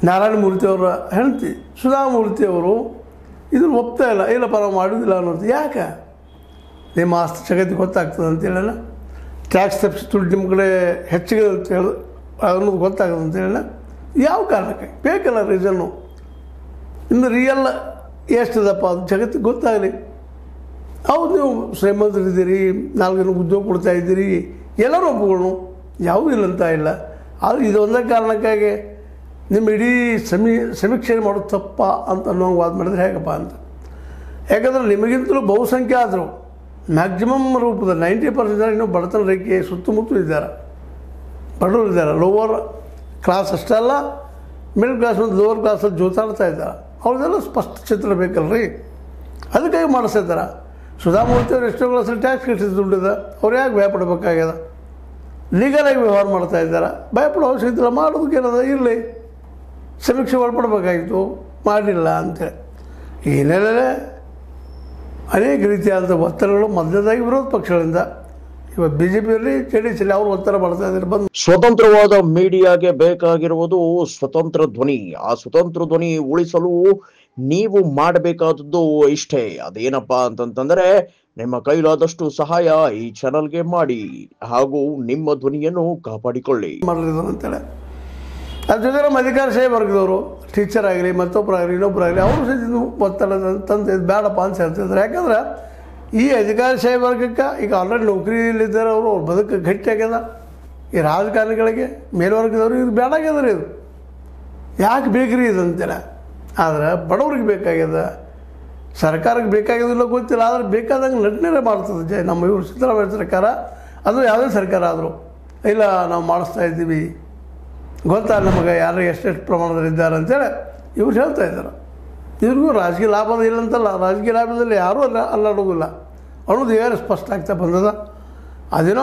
ನಾರಾಯಣಮೂರ್ತಿ ಅವರ ಹೆಂಡತಿ ಸುಧಾಮೂರ್ತಿ ಅವರು ಇದನ್ನು ಒಪ್ತಾ ಇಲ್ಲ, ಇಲ್ಲಪ್ಪ ನಾವು ಮಾಡೋದಿಲ್ಲ ಅನ್ನೋದು. ಯಾಕೆ? ನಿಮ್ಮ ಆಸ್ತಿ ಜಗತ್ತಿಗೆ ಗೊತ್ತಾಗ್ತದೆ ಅಂತೇಳಿಲ್ಲ, ಟ್ಯಾಕ್ಸ್ ತಪ್ಪಿಸಿ ದುಡ್ಡು ನಿಮ್ಮ ಕಡೆ ಹೆಚ್ಚಿಗೆ ಅಂತ ಹೇಳಿ ಅನ್ನೋದು ಗೊತ್ತಾಗೋದು ಅಂತೇಳಿಲ್ಲ. ಯಾವ ಕಾರಣಕ್ಕೆ ಬೇಕಲ್ಲ ರೀಸನ್ನು. ಇನ್ನು ರಿಯಲ್ ಎಷ್ಟಿದಪ್ಪ ಅದು ಜಗತ್ತಿಗೆ ಗೊತ್ತಾಗಲಿ. ಹೌದು, ನೀವು ಶ್ರೀಮಂತರಿದ್ದೀರಿ, 4 ಜನಕ್ಕೆ ಉದ್ಯೋಗ ಕೊಡ್ತಾ ಇದ್ದೀರಿ, ಎಲ್ಲರೂ ಒಪ್ಪುಗಳು, ಯಾವುದೂ ಇಲ್ಲ ಅಂತ ಇಲ್ಲ. ಆದರೆ ಇದೊಂದೇ ಕಾರಣಕ್ಕಾಗಿ ನಿಮ್ಮ ಇಡೀ ಸಮೀಕ್ಷೆ ಮಾಡೋದು ತಪ್ಪ ಅಂತ ಅನ್ನೋಂಗೆ ವಾದ ಮಾಡಿದ್ರೆ ಹೇಗಪ್ಪ ಅಂತ. ಯಾಕಂದರೆ ನಿಮಗಿಂತಲೂ ಬಹುಸಂಖ್ಯಾತರು ಮ್ಯಾಕ್ಸಿಮಮ್ ರೂಪದ 90% ಇನ್ನೂ ಬಡತನ ರೇಖೆ ಸುತ್ತಮುತ್ತ ಇದ್ದಾರೆ, ಬಡವರು ಇದ್ದಾರೆ. ಲೋವರ್ ಕ್ಲಾಸ್ ಅಷ್ಟೇ ಅಲ್ಲ, ಮಿಡಲ್ ಕ್ಲಾಸ್ ಮತ್ತು ಲೋವರ್ ಕ್ಲಾಸಲ್ಲಿ ಜೋತಾಡ್ತಾ ಇದ್ದಾರೆ. ಅವ್ರದ್ದೆಲ್ಲ ಸ್ಪಷ್ಟ ಚಿತ್ರ ಬೇಕಲ್ರಿ, ಅದಕ್ಕಾಗಿ ಮಾಡಿಸ್ತಿದ್ದಾರೆ. ಸುಧಾಮೂರ್ತಿ ಅವರು ಎಷ್ಟೋ ಕ್ಲಾಸಲ್ಲಿ ಟ್ಯಾಕ್ಸ್ ಕಟ್ಟಿದ್ದು ದುಡ್ಡಿದೆ, ಅವ್ರು ಯಾಕೆ ಭಯಪಡಬೇಕಾಗ್ಯದ? ಲೀಗಲಾಗಿ ವ್ಯವಹಾರ ಮಾಡ್ತಾ ಇದ್ದಾರೆ, ಭಯಪಡೋ ಅವಶ್ಯಕತೆ ಇಲ್ಲ. ಮಾಡೋದಕ್ಕೆ ಏನದ, ಇರಲಿ, ಸಮೀಕ್ಷೆ ಒಳಪಡಬೇಕಾಗಿತ್ತು, ಮಾಡಲಿಲ್ಲ ಅಂತೇಳಿ ಏನೇನೇ ಅನೇಕ ರೀತಿಯಾದ ಒತ್ತಡಗಳು ಮೊದಲನೇದಾಗಿ ವಿರೋಧ ಪಕ್ಷಗಳಿಂದ, ಇವತ್ತು BJPಯಲ್ಲಿ JDS ಅವರು ಒತ್ತಡ ಮಾಡ್ತಾ ಇದ್ದಾರೆ. ಬಂದು ಸ್ವತಂತ್ರವಾದ ಮೀಡಿಯಾಗೆ ಬೇಕಾಗಿರುವುದು ಸ್ವತಂತ್ರ ಧ್ವನಿ. ಆ ಸ್ವತಂತ್ರ ಧ್ವನಿ ಉಳಿಸಲು ನೀವು ಮಾಡಬೇಕಾದದ್ದು ಇಷ್ಟೇ. ಅದೇನಪ್ಪಾ ಅಂತಂತಂದ್ರೆ ನಿಮ್ಮ ಕೈಲಾದಷ್ಟು ಸಹಾಯ ಈ ಚಾನಲ್ಗೆ ಮಾಡಿ ಹಾಗೂ ನಿಮ್ಮ ಧ್ವನಿಯನ್ನು ಕಾಪಾಡಿಕೊಳ್ಳಿ ಮಾಡಿದ್ರು ಅಂತೇಳಿ. ಅದ್ರ ಜೊತೆ ನಮ್ಮ ಅಧಿಕಾರಶಾಹಿ ವರ್ಗದವರು, ಟೀಚರ್ ಆಗಲಿ ಮತ್ತೊಬ್ಬರಾಗಲಿ ಇನ್ನೊಬ್ಬರಾಗಲಿ, ಅವರು ಸಹ ಒತ್ತಡ ತಂದು ಬೇಡಪ್ಪ ಅಂತ ಹೇಳ್ತಿದ್ದಾರೆ. ಯಾಕಂದ್ರೆ ಈ ಅಧಿಕಾರಶಾಹಿ ವರ್ಗಕ್ಕೆ ಈಗ ಆಲ್ರೆಡಿ ನೌಕರಿಯಲ್ಲಿದ್ದಾರೆ, ಅವರು ಅವ್ರ ಬದುಕು ಗಟ್ಟಿಯಾಗ್ಯದ. ಈ ರಾಜಕಾರಣಿಗಳಿಗೆ ಮೇಲ್ವರ್ಗದವರು ಇದು ಬೇಡಾಗ್ಯದ ರೀ, ಇದು ಯಾಕೆ ಬೇಕ್ರಿ ಇದು ಅಂತೇಳಿ. ಆದರೆ ಬಡವ್ರಿಗೆ ಬೇಕಾಗ್ಯದ, ಸರ್ಕಾರಕ್ಕೆ ಬೇಕಾಗಿಲ್ಲ ಗೊತ್ತಿಲ್ಲ, ಆದರೆ ಬೇಕಾದಂಗೆ ನಟನೆ ಮಾಡ್ತದೆ ನಮ್ಮ ಇವರು ಸಿದ್ದರಾಮಯ್ಯ ಸರ್ಕಾರ. ಅದು ಯಾವುದೇ ಸರ್ಕಾರ ಆದರೂ ಇಲ್ಲ ನಾವು ಮಾಡಿಸ್ತಾ ಇದ್ದೀವಿ, ಗೊತ್ತಾ ನಮಗೆ ಯಾರು ಎಷ್ಟೆಷ್ಟು ಪ್ರಮಾಣದಲ್ಲಿ ಇದ್ದಾರೆ ಅಂತೇಳಿ ಇವ್ರು ಹೇಳ್ತಾ ಇದ್ದಾರೆ. ಇವ್ರಿಗೂ ರಾಜಕೀಯ ಲಾಭದ ಇಲ್ಲಂತಲ್ಲ, ರಾಜಕೀಯ ಲಾಭದಲ್ಲಿ ಯಾರೂ ಅಲ್ಲಾಡೋದಿಲ್ಲ ಅನ್ನೋದು ಏನು ಸ್ಪಷ್ಟ ಆಗ್ತಾ ಬಂದದ. ಅದೇನೋ